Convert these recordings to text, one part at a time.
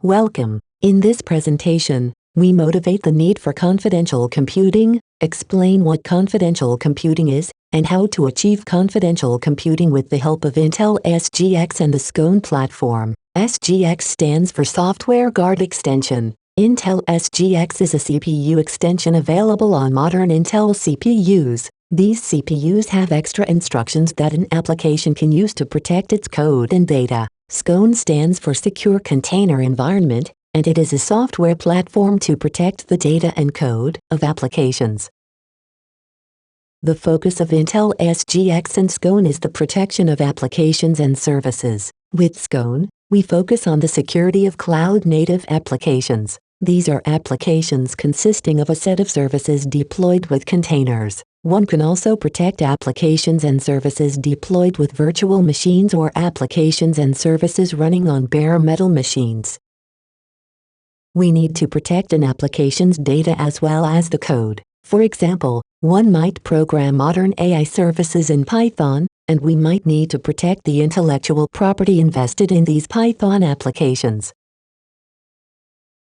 Welcome. In this presentation, we motivate the need for confidential computing, explain what confidential computing is, and how to achieve confidential computing with the help of Intel SGX and the SGX platform. SGX stands for Software Guard Extension. Intel SGX is a CPU extension available on modern Intel CPUs. These CPUs have extra instructions that an application can use to protect its code and data. SGX stands for Secure Container Environment, and it is a software platform to protect the data and code of applications. The focus of Intel SGX and SGX is the protection of applications and services. With SGX, we focus on the security of cloud-native applications. These are applications consisting of a set of services deployed with containers. One can also protect applications and services deployed with virtual machines or applications and services running on bare metal machines. We need to protect an application's data as well as the code. For example, one might program modern AI services in Python, and we might need to protect the intellectual property invested in these Python applications.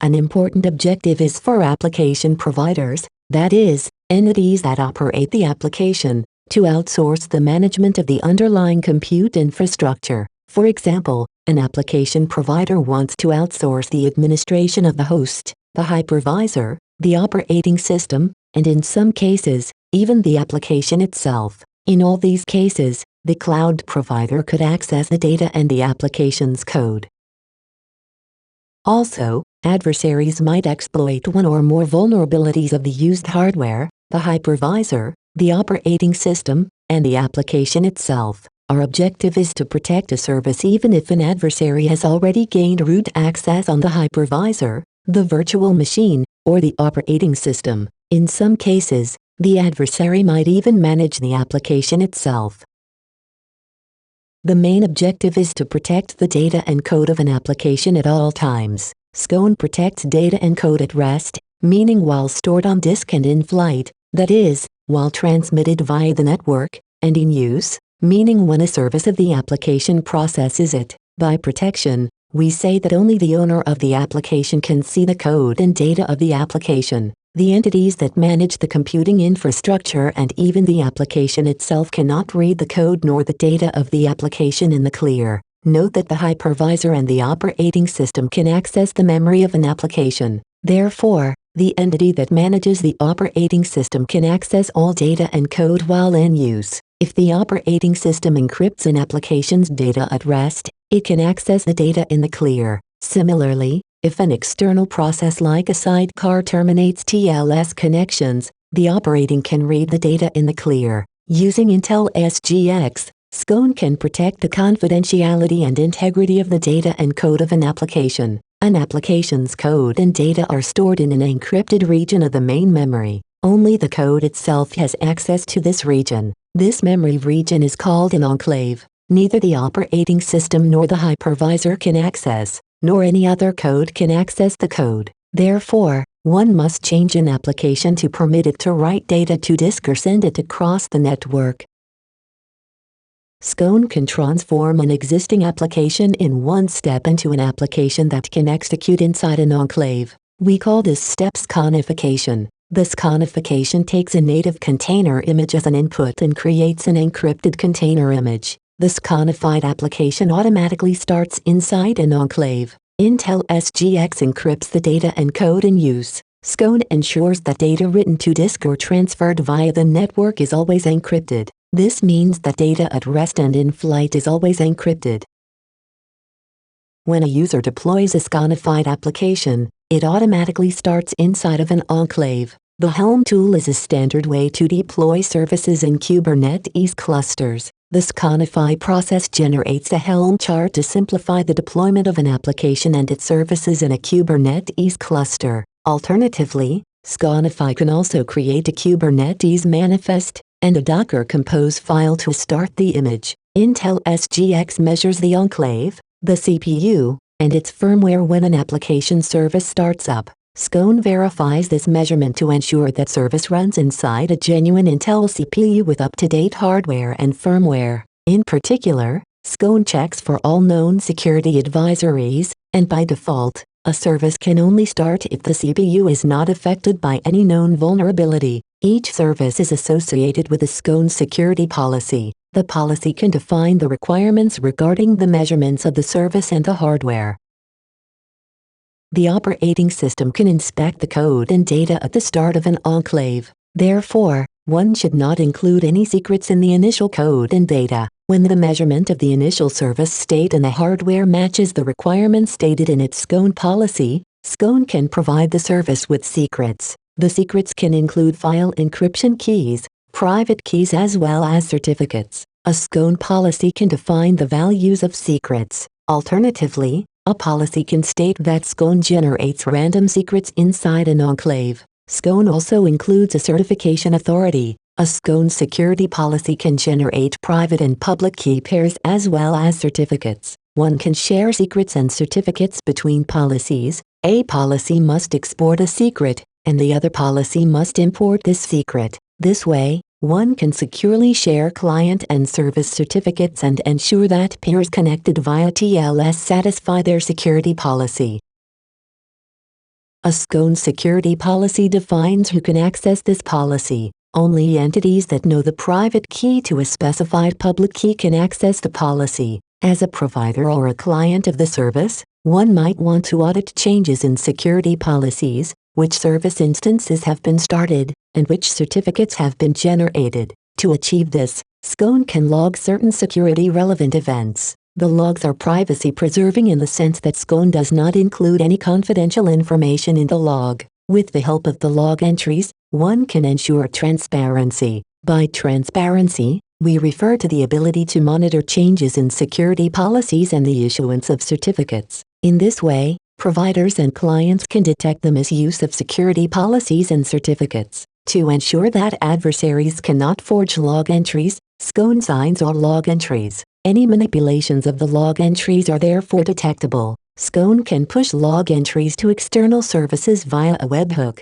An important objective is for application providers, that is, entities that operate the application, to outsource the management of the underlying compute infrastructure. For example, an application provider wants to outsource the administration of the host, the hypervisor, the operating system, and in some cases, even the application itself. In all these cases, the cloud provider could access the data and the application's code. Also, adversaries might exploit one or more vulnerabilities of the used hardware, the hypervisor, the operating system, and the application itself. Our objective is to protect a service even if an adversary has already gained root access on the hypervisor, the virtual machine, or the operating system. In some cases, the adversary might even manage the application itself. The main objective is to protect the data and code of an application at all times. SGX protects data and code at rest, meaning while stored on disk and in flight, that is, while transmitted via the network, and in use, meaning when a service of the application processes it. By protection, we say that only the owner of the application can see the code and data of the application. The entities that manage the computing infrastructure and even the application itself cannot read the code nor the data of the application in the clear. Note that the hypervisor and the operating system can access the memory of an application. Therefore, the entity that manages the operating system can access all data and code while in use. If the operating system encrypts an application's data at rest, it can access the data in the clear. Similarly, if an external process like a sidecar terminates TLS connections, the operating can read the data in the clear. Using Intel SGX, SGX can protect the confidentiality and integrity of the data and code of an application. An application's code and data are stored in an encrypted region of the main memory. Only the code itself has access to this region. This memory region is called an enclave. Neither the operating system nor the hypervisor can access, nor any other code can access the code. Therefore, one must change an application to permit it to write data to disk or send it across the network. SGX can transform an existing application in one step into an application that can execute inside an enclave. We call this step SGXification. The SGXification takes a native container image as an input and creates an encrypted container image. The SGXified application automatically starts inside an enclave. Intel SGX encrypts the data and code in use. SGX ensures that data written to disk or transferred via the network is always encrypted. This means that data at rest and in flight is always encrypted. When a user deploys a SGXified application, it automatically starts inside of an enclave. The Helm tool is a standard way to deploy services in Kubernetes clusters. The SGXify process generates a Helm chart to simplify the deployment of an application and its services in a Kubernetes cluster. Alternatively, SGXify can also create a Kubernetes manifest and a Docker Compose file to start the image. Intel SGX measures the enclave, the CPU, and its firmware when an application service starts up. SGX verifies this measurement to ensure that service runs inside a genuine Intel CPU with up-to-date hardware and firmware. In particular, SGX checks for all known security advisories, and by default, A service can only start if the CPU is not affected by any known vulnerability. Each service is associated with a SGX security policy. The policy can define the requirements regarding the measurements of the service and the hardware. The operating system can inspect the code and data at the start of an enclave. Therefore, one should not include any secrets in the initial code and data. When the measurement of the initial service state and the hardware matches the requirements stated in its SGX policy, SGX can provide the service with secrets. The secrets can include file encryption keys, private keys as well as certificates. A SGX policy can define the values of secrets. Alternatively, a policy can state that SGX generates random secrets inside an enclave. SGX also includes a certification authority. A SGX security policy can generate private and public key pairs as well as certificates. One can share secrets and certificates between policies. A policy must export a secret, and the other policy must import this secret. This way, one can securely share client and service certificates and ensure that pairs connected via TLS satisfy their security policy. A SGX security policy defines who can access this policy. Only entities that know the private key to a specified public key can access the policy. As a provider or a client of the service, one might want to audit changes in security policies, which service instances have been started, and which certificates have been generated. To achieve this, SGX can log certain security-relevant events. The logs are privacy-preserving in the sense that SGX does not include any confidential information in the log. With the help of the log entries, one can ensure transparency. By transparency, we refer to the ability to monitor changes in security policies and the issuance of certificates. In this way, providers and clients can detect the misuse of security policies and certificates. To ensure that adversaries cannot forge log entries, SGX signs or log entries. Any manipulations of the log entries are therefore detectable. SGX can push log entries to external services via a webhook.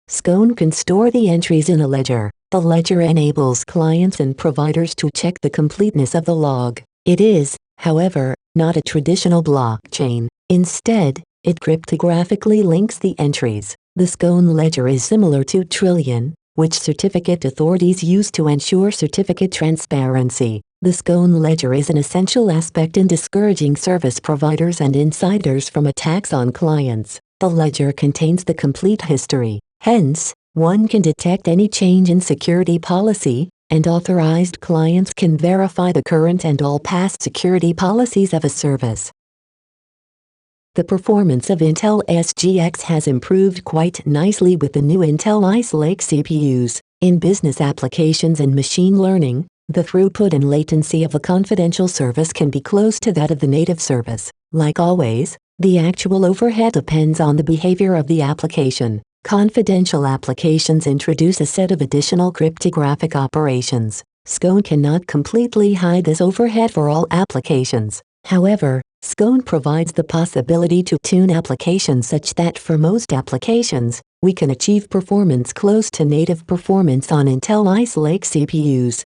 SGX can store the entries in a ledger. The ledger enables clients and providers to check the completeness of the log. It is, however, not a traditional blockchain. Instead, it cryptographically links the entries. The SGX ledger is similar to Trillion, which certificate authorities use to ensure certificate transparency. The SGX ledger is an essential aspect in discouraging service providers and insiders from attacks on clients. The ledger contains the complete history. Hence, one can detect any change in security policy, and authorized clients can verify the current and all past security policies of a service. The performance of Intel SGX has improved quite nicely with the new Intel Ice Lake CPUs. In business applications and machine learning, the throughput and latency of a confidential service can be close to that of the native service. Like always, the actual overhead depends on the behavior of the application. Confidential applications introduce a set of additional cryptographic operations. SGX cannot completely hide this overhead for all applications. However, SGX provides the possibility to tune applications such that for most applications, we can achieve performance close to native performance on Intel Ice Lake CPUs.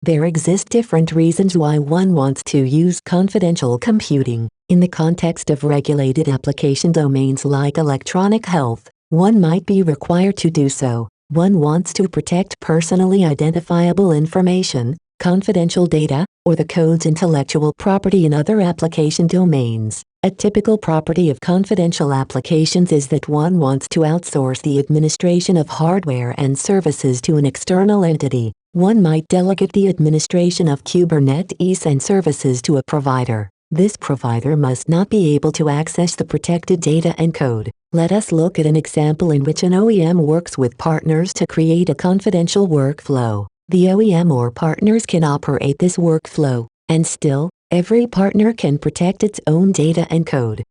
There exist different reasons why one wants to use confidential computing. In the context of regulated application domains like electronic health, one might be required to do so. One wants to protect personally identifiable information, confidential data, or the code's intellectual property in other application domains. A typical property of confidential applications is that one wants to outsource the administration of hardware and services to an external entity. One might delegate the administration of Kubernetes and services to a provider. This provider must not be able to access the protected data and code. Let us look at an example in which an OEM works with partners to create a confidential workflow. The OEM or partners can operate this workflow, and still, every partner can protect its own data and code.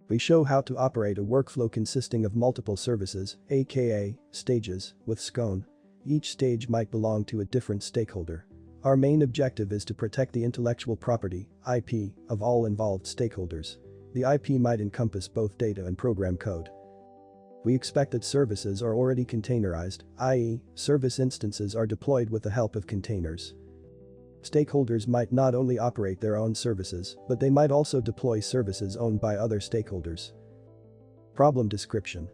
We show how to operate a workflow consisting of multiple services, aka stages, with SGX. Each stage might belong to a different stakeholder. Our main objective is to protect the intellectual property, IP, of all involved stakeholders. The IP might encompass both data and program code. We expect that services are already containerized, i.e., service instances are deployed with the help of containers. Stakeholders might not only operate their own services, but they might also deploy services owned by other stakeholders. Problem description.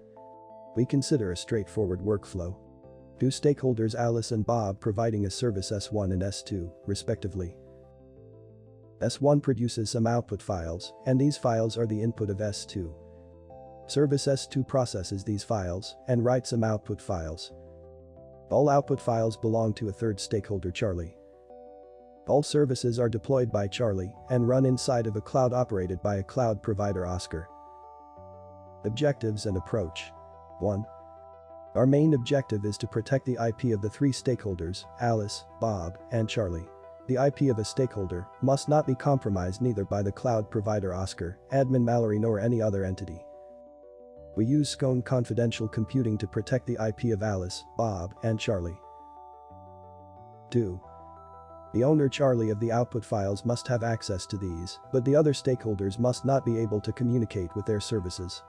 We consider a straightforward workflow. Two stakeholders Alice and Bob providing a service S1 and S2, respectively. S1 produces some output files, and these files are the input of S2. Service S2 processes these files and writes some output files. All output files belong to a third stakeholder Charlie. All services are deployed by Charlie and run inside of a cloud operated by a cloud provider Oscar. Objectives and approach. 1. Our main objective is to protect the IP of the three stakeholders, Alice, Bob, and Charlie. The IP of a stakeholder must not be compromised neither by the cloud provider Oscar, admin Mallory nor any other entity. We use SGX confidential computing to protect the IP of Alice, Bob, and Charlie. 2. The owner Charlie of the output files must have access to these, but the other stakeholders must not be able to communicate with their services.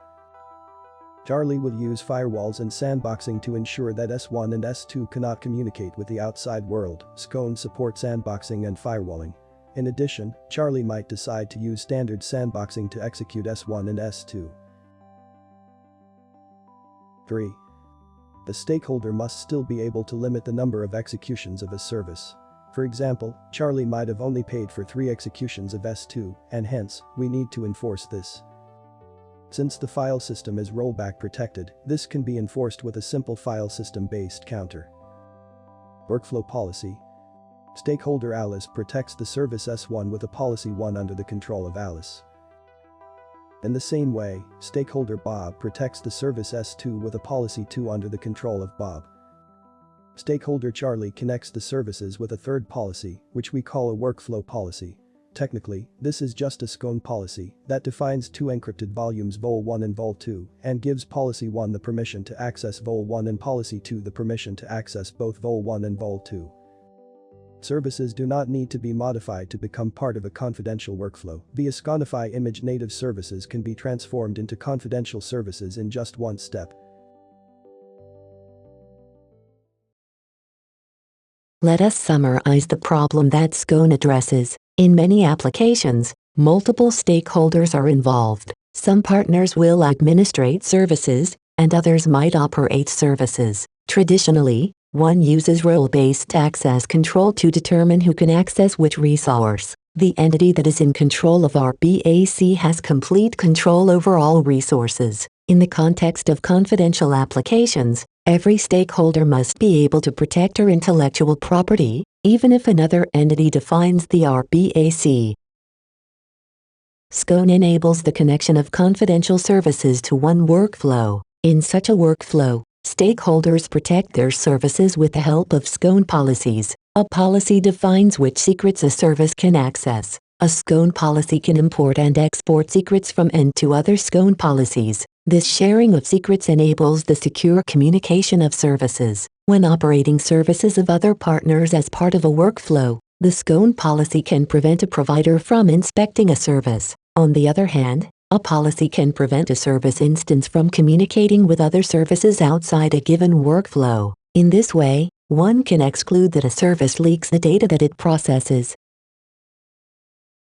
Charlie will use firewalls and sandboxing to ensure that S1 and S2 cannot communicate with the outside world. SGX supports sandboxing and firewalling. In addition, Charlie might decide to use standard sandboxing to execute S1 and S2. 3. The stakeholder must still be able to limit the number of executions of a service. For example, Charlie might have only paid for 3 executions of S2, and hence, we need to enforce this. Since the file system is rollback protected, this can be enforced with a simple file system-based counter. Workflow policy. Stakeholder Alice protects the service S1 with a policy 1 under the control of Alice. In the same way, stakeholder Bob protects the service S2 with a policy 2 under the control of Bob. Stakeholder Charlie connects the services with a third policy, which we call a workflow policy. Technically, this is just a SGX policy that defines 2 encrypted volumes vol1 and vol2 and gives policy 1 the permission to access vol1 and policy 2 the permission to access both vol1 and vol2. Services do not need to be modified to become part of a confidential workflow. Via SGXify image native services can be transformed into confidential services in just one step. Let us summarize the problem that SGX addresses. In many applications, multiple stakeholders are involved. Some partners will administrate services, and others might operate services. Traditionally, one uses role-based access control to determine who can access which resource. The entity that is in control of RBAC has complete control over all resources. In the context of confidential applications, every stakeholder must be able to protect her intellectual property, even if another entity defines the RBAC. SGX enables the connection of confidential services to one workflow. In such a workflow, stakeholders protect their services with the help of SGX policies. A policy defines which secrets a service can access. A SGX policy can import and export secrets from and to other SGX policies. This sharing of secrets enables the secure communication of services. When operating services of other partners as part of a workflow, the SGX policy can prevent a provider from inspecting a service. On the other hand, a policy can prevent a service instance from communicating with other services outside a given workflow. In this way, one can exclude that a service leaks the data that it processes.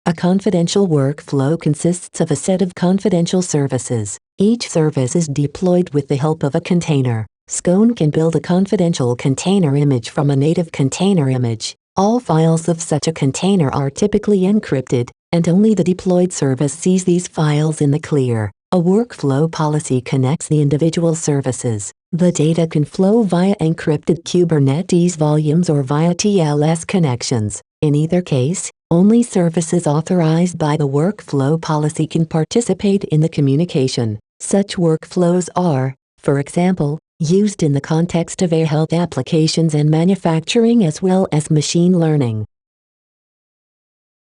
A confidential workflow consists of a set of confidential services. Each service is deployed with the help of a container. SGX can build a confidential container image from a native container image. All files of such a container are typically encrypted, and only the deployed service sees these files in the clear. A workflow policy connects the individual services. The data can flow via encrypted Kubernetes volumes or via TLS connections. In either case, only services authorized by the workflow policy can participate in the communication. Such workflows are, for example, used in the context of health applications and manufacturing as well as machine learning.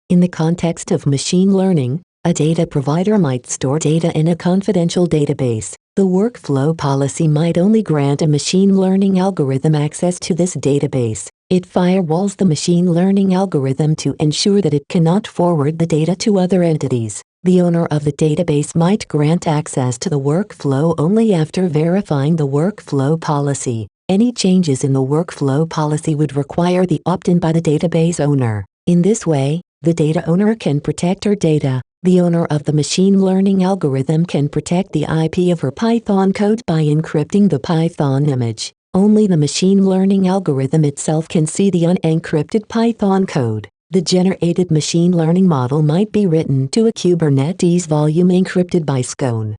In the context of machine learning, a data provider might store data in a confidential database. The workflow policy might only grant a machine learning algorithm access to this database. It firewalls the machine learning algorithm to ensure that it cannot forward the data to other entities. The owner of the database might grant access to the workflow only after verifying the workflow policy. Any changes in the workflow policy would require the opt-in by the database owner. In this way, the data owner can protect her data. The owner of the machine learning algorithm can protect the IP of her Python code by encrypting the Python image. Only the machine learning algorithm itself can see the unencrypted Python code. The generated machine learning model might be written to a Kubernetes volume encrypted by SGX.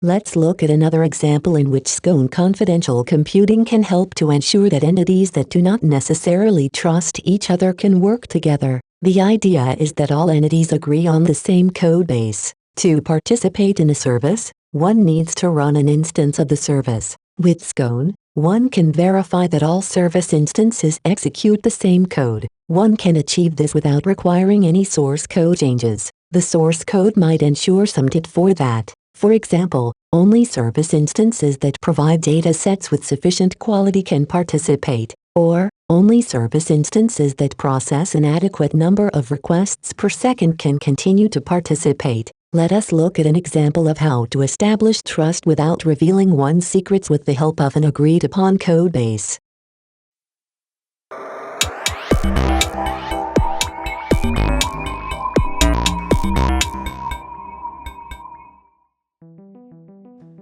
Let's look at another example in which SGX confidential computing can help to ensure that entities that do not necessarily trust each other can work together. The idea is that all entities agree on the same code base. To participate in a service, one needs to run an instance of the service. With SGX, one can verify that all service instances execute the same code. One can achieve this without requiring any source code changes. The source code might ensure some data for that. For example, only service instances that provide data sets with sufficient quality can participate, or only service instances that process an adequate number of requests per second can continue to participate. Let us look at an example of how to establish trust without revealing one's secrets with the help of an agreed-upon code base.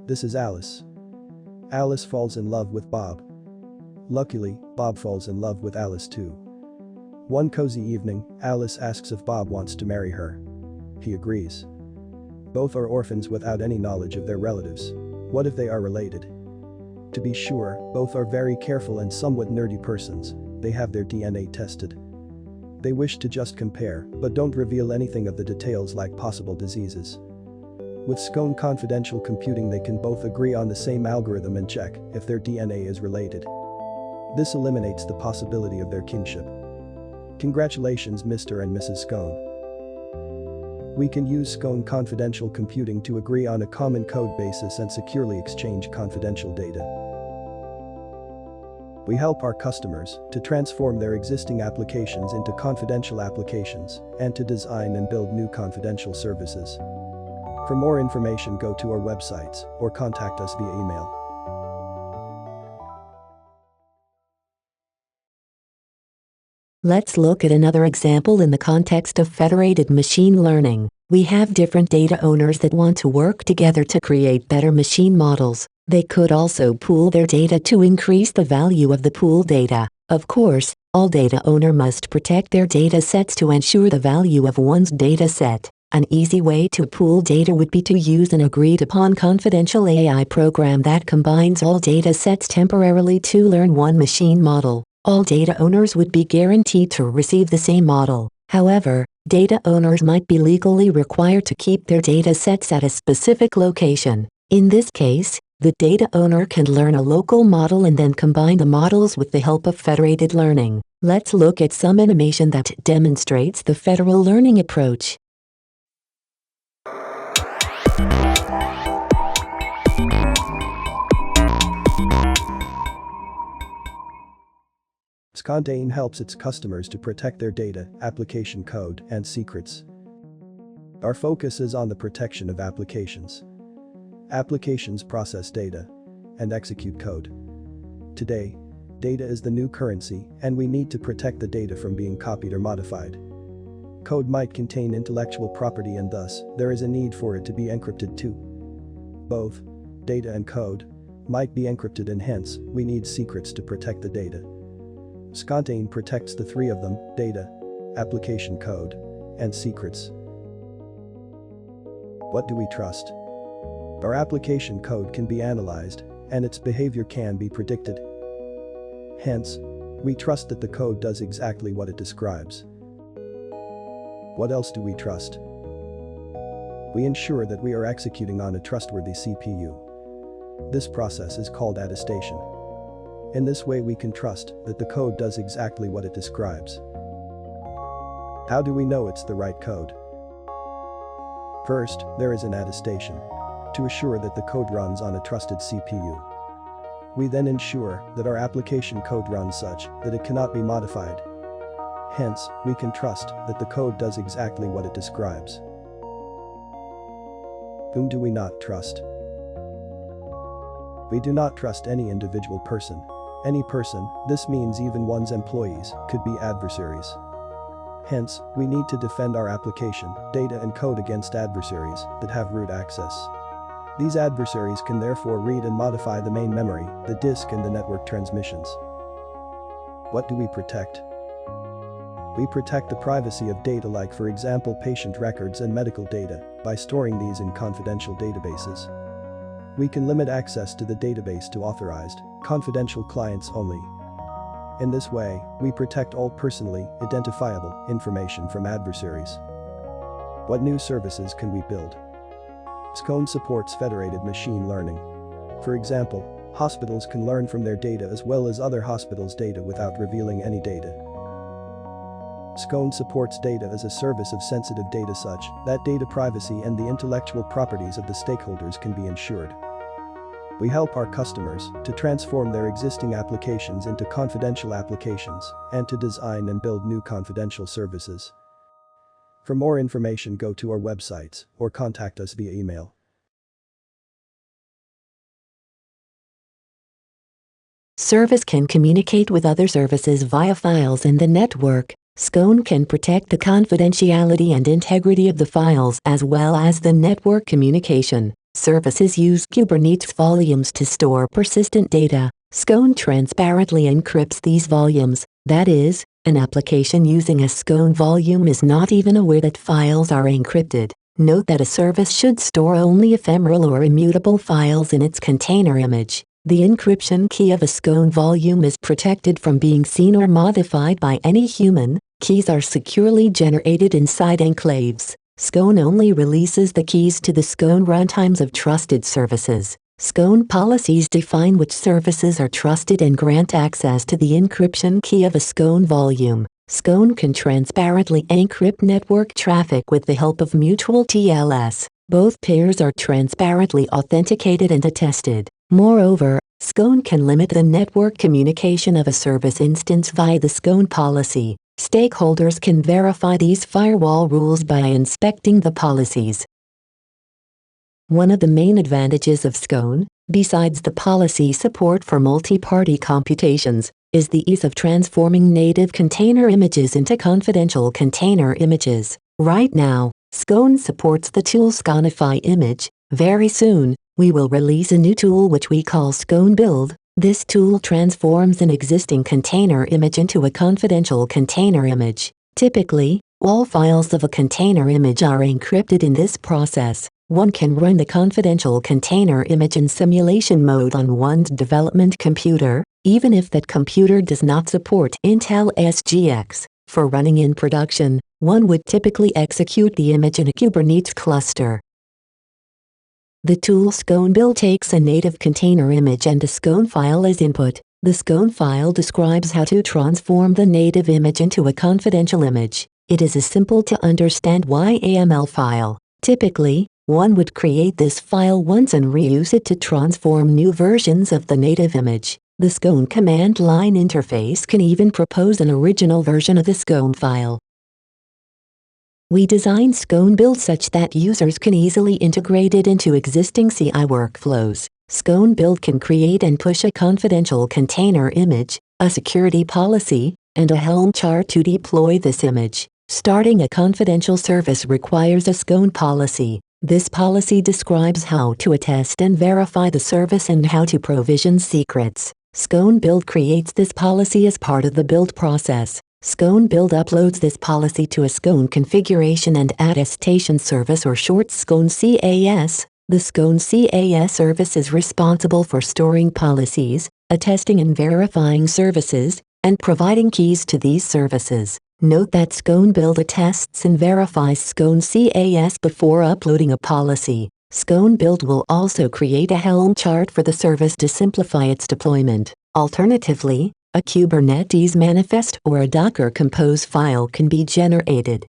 This is Alice. Alice falls in love with Bob. Luckily, Bob falls in love with Alice too. One cozy evening, Alice asks if Bob wants to marry her. He agrees. Both are orphans without any knowledge of their relatives. What if they are related? To be sure, both are very careful and somewhat nerdy persons. They have their DNA tested. They wish to just compare, but don't reveal anything of the details like possible diseases. With SGX confidential computing, they can both agree on the same algorithm and check if their DNA is related. This eliminates the possibility of their kinship. Congratulations, Mr. and Mrs. SGX. We can use SGX confidential computing to agree on a common code basis and securely exchange confidential data. We help our customers to transform their existing applications into confidential applications and to design and build new confidential services. For more information, go to our websites or contact us via email. Let's look at another example in the context of federated machine learning. We have different data owners that want to work together to create better machine models. They could also pool their data to increase the value of the pooled data. Of course, all data owner must protect their data sets to ensure the value of one's data set. An easy way to pool data would be to use an agreed-upon confidential AI program that combines all data sets temporarily to learn one machine model. All data owners would be guaranteed to receive the same model. However, data owners might be legally required to keep their data sets at a specific location. In this case, the data owner can learn a local model and then combine the models with the help of federated learning. Let's look at some animation that demonstrates the federal learning approach. SGX helps its customers to protect their data, application code, and secrets. Our focus is on the protection of applications. Applications process data and execute code. Today, data is the new currency, and we need to protect the data from being copied or modified. Code might contain intellectual property, and thus, there is a need for it to be encrypted too. Both data and code might be encrypted, and hence, we need secrets to protect the data. SGX protects the three of them: data, application code, and secrets. What do we trust? Our application code can be analyzed, and its behavior can be predicted. Hence, we trust that the code does exactly what it describes. What else do we trust? We ensure that we are executing on a trustworthy CPU. This process is called attestation. In this way, we can trust that the code does exactly what it describes. How do we know it's the right code? First, there is an attestation to assure that the code runs on a trusted CPU. We then ensure that our application code runs such that it cannot be modified. Hence, we can trust that the code does exactly what it describes. Whom do we not trust? We do not trust any individual person. Any person, this means even one's employees, could be adversaries. Hence, we need to defend our application, data and code against adversaries that have root access. These adversaries can therefore read and modify the main memory, the disk and the network transmissions. What do we protect? We protect the privacy of data like for example patient records and medical data by storing these in confidential databases. We can limit access to the database to authorized, confidential clients only. In this way, we protect all personally identifiable information from adversaries. What new services can we build? SGX supports federated machine learning. For example, hospitals can learn from their data as well as other hospitals' data without revealing any data. SGX supports data as a service of sensitive data such that data privacy and the intellectual properties of the stakeholders can be ensured. We help our customers to transform their existing applications into confidential applications and to design and build new confidential services. For more information, go to our websites or contact us via email. Service can communicate with other services via files in the network. SGX can protect the confidentiality and integrity of the files as well as the network communication. Services use Kubernetes volumes to store persistent data. SGX transparently encrypts these volumes. That is, an application using a SGX volume is not even aware that files are encrypted. Note that a service should store only ephemeral or immutable files in its container image. The encryption key of a SGX volume is protected from being seen or modified by any human. Keys are securely generated inside enclaves. SGX only releases the keys to the SGX runtimes of trusted services. SGX policies define which services are trusted and grant access to the encryption key of a SGX volume. SGX can transparently encrypt network traffic with the help of mutual TLS. Both pairs are transparently authenticated and attested. Moreover, SGX can limit the network communication of a service instance via the SGX policy. Stakeholders can verify these firewall rules by inspecting the policies. One of the main advantages of SGX, besides the policy support for multi-party computations, is the ease of transforming native container images into confidential container images. Right now, SGX supports the tool Sconify Image. Very soon, we will release a new tool which we call SGX Build. This tool transforms an existing container image into a confidential container image. Typically, all files of a container image are encrypted in this process. One can run the confidential container image in simulation mode on one's development computer, even if that computer does not support Intel SGX. For running in production, one would typically execute the image in a Kubernetes cluster. The tool SGX Build takes a native container image and a SGX file as input. The SGX file describes how to transform the native image into a confidential image. It is a simple to understand YAML file. Typically, one would create this file once and reuse it to transform new versions of the native image. The SGX command line interface can even propose an original version of the SGX file. We designed SGX Build such that users can easily integrate it into existing CI workflows. SGX Build can create and push a confidential container image, a security policy, and a Helm chart to deploy this image. Starting a confidential service requires a SGX policy. This policy describes how to attest and verify the service and how to provision secrets. SGX Build creates this policy as part of the build process. SGX Build uploads this policy to a SGX configuration and attestation service, or short SGX CAS. The SGX CAS service is responsible for storing policies, attesting and verifying services, and providing keys to these services. Note that SGX Build attests and verifies SGX CAS before uploading a policy. SGX Build will also create a Helm chart for the service to simplify its deployment. Alternatively, a Kubernetes manifest or a Docker Compose file can be generated.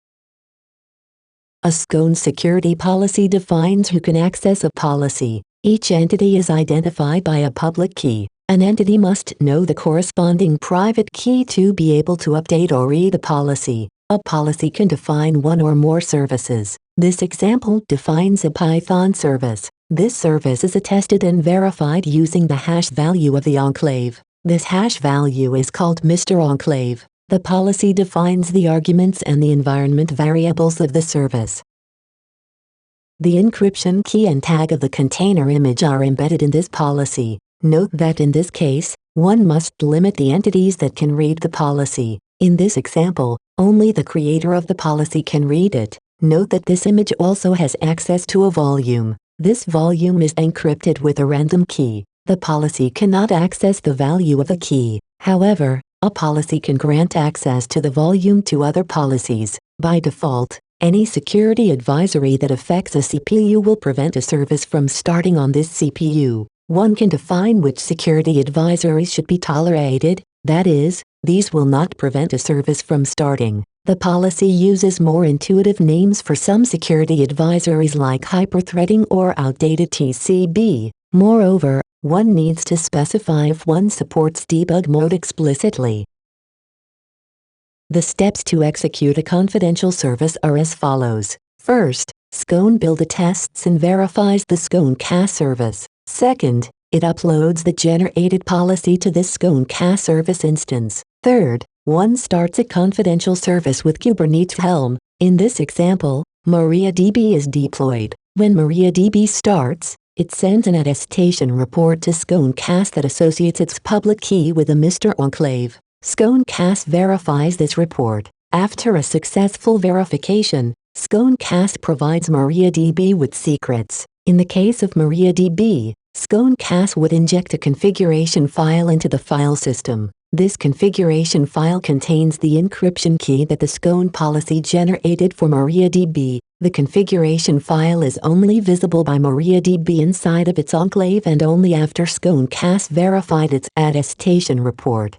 A SGX security policy defines who can access a policy. Each entity is identified by a public key. An entity must know the corresponding private key to be able to update or read a policy. A policy can define one or more services. This example defines a Python service. This service is attested and verified using the hash value of the enclave. This hash value is called Mr. Enclave. The policy defines the arguments and the environment variables of the service. The encryption key and tag of the container image are embedded in this policy. Note that in this case, one must limit the entities that can read the policy. In this example, only the creator of the policy can read it. Note that this image also has access to a volume. This volume is encrypted with a random key. The policy cannot access the value of the key. However, a policy can grant access to the volume to other policies. By default, any security advisory that affects a CPU will prevent a service from starting on this CPU. One can define which security advisories should be tolerated, that is, these will not prevent a service from starting. The policy uses more intuitive names for some security advisories like hyperthreading or outdated TCB. Moreover, one needs to specify if one supports debug mode explicitly. The steps to execute a confidential service are as follows. First, SGX build attests and verifies the SGX service. Second, it uploads the generated policy to this SGX service instance. Third, one starts a confidential service with Kubernetes Helm. In this example, MariaDB is deployed. When MariaDB starts, it sends an attestation report to SGX that associates its public key with a Mr. Enclave. SGX verifies this report. After a successful verification, SGX provides MariaDB with secrets. In the case of MariaDB, SGX would inject a configuration file into the file system. This configuration file contains the encryption key that the SGX policy generated for MariaDB. The configuration file is only visible by MariaDB inside of its enclave and only after SGX verified its attestation report.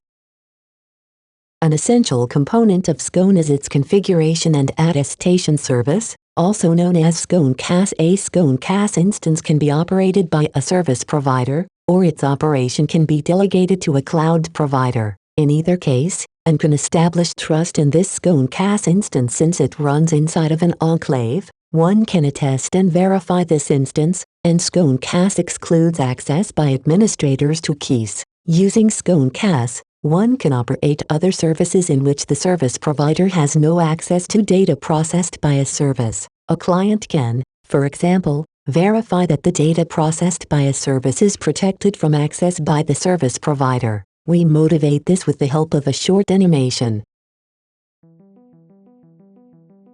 An essential component of SGX is its configuration and attestation service, also known as SGX. A SGX instance can be operated by a service provider, or its operation can be delegated to a cloud provider. In either case, one can establish trust in this SGX instance since it runs inside of an enclave. One can attest and verify this instance, and SGX excludes access by administrators to keys. Using SGX, one can operate other services in which the service provider has no access to data processed by a service. A client can, for example, verify that the data processed by a service is protected from access by the service provider. We motivate this with the help of a short animation.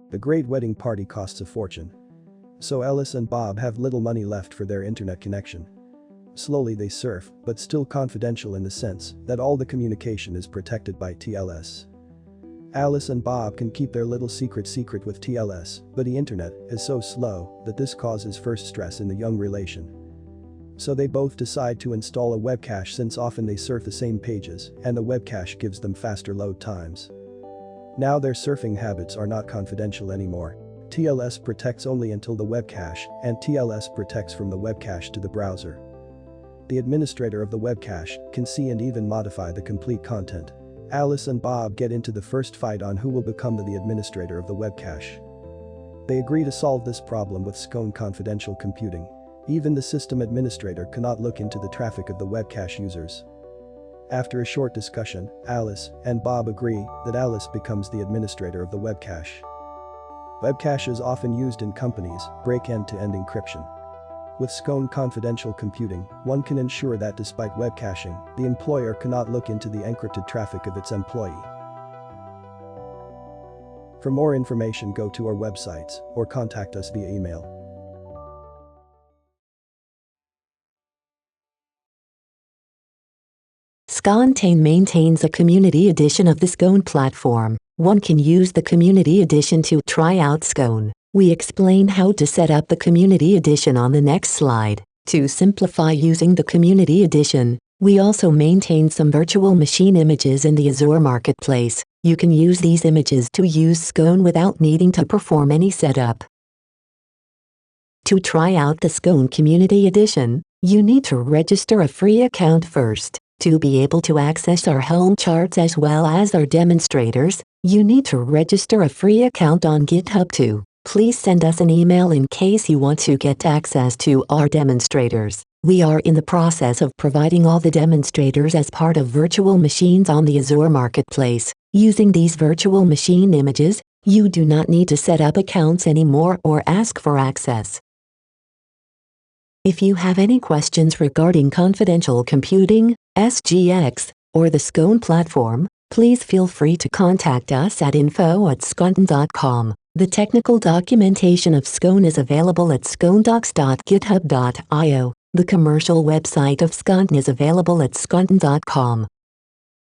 The great wedding party costs a fortune. So Alice and Bob have little money left for their internet connection. Slowly they surf, but still confidential in the sense that all the communication is protected by TLS. Alice and Bob can keep their little secret with TLS, but the internet is so slow that this causes first stress in the young relation. So they both decide to install a web cache since often they surf the same pages and the web cache gives them faster load times. Now their surfing habits are not confidential anymore. TLS protects only until the web cache, and TLS protects from the web cache to the browser. The administrator of the web cache can see and even modify the complete content. Alice and Bob get into the first fight on who will become the administrator of the web cache. They agree to solve this problem with SGX confidential computing. Even the system administrator cannot look into the traffic of the web cache users. After a short discussion, Alice and Bob agree that Alice becomes the administrator of the web cache. Web cache is often used in companies, break end-to-end encryption. With SGX confidential computing, one can ensure that despite web caching, the employer cannot look into the encrypted traffic of its employee. For more information, go to our websites or contact us via email. SGX maintains a community edition of the SGX platform. One can use the community edition to try out SGX. We explain how to set up the community edition on the next slide. To simplify using the community edition, we also maintain some virtual machine images in the Azure Marketplace. You can use these images to use SGX without needing to perform any setup. To try out the Scone Community Edition, you need to register a free account first. To be able to access our home charts as well as our demonstrators, you need to register a free account on GitHub too. Please send us an email in case you want to get access to our demonstrators. We are in the process of providing all the demonstrators as part of virtual machines on the Azure Marketplace. Using these virtual machine images, you do not need to set up accounts anymore or ask for access. If you have any questions regarding confidential computing, SGX, or the Scone platform, please feel free to contact us at info@scone.com. The technical documentation of Scone is available at sconedocs.github.io. The commercial website of Scone is available at scone.com.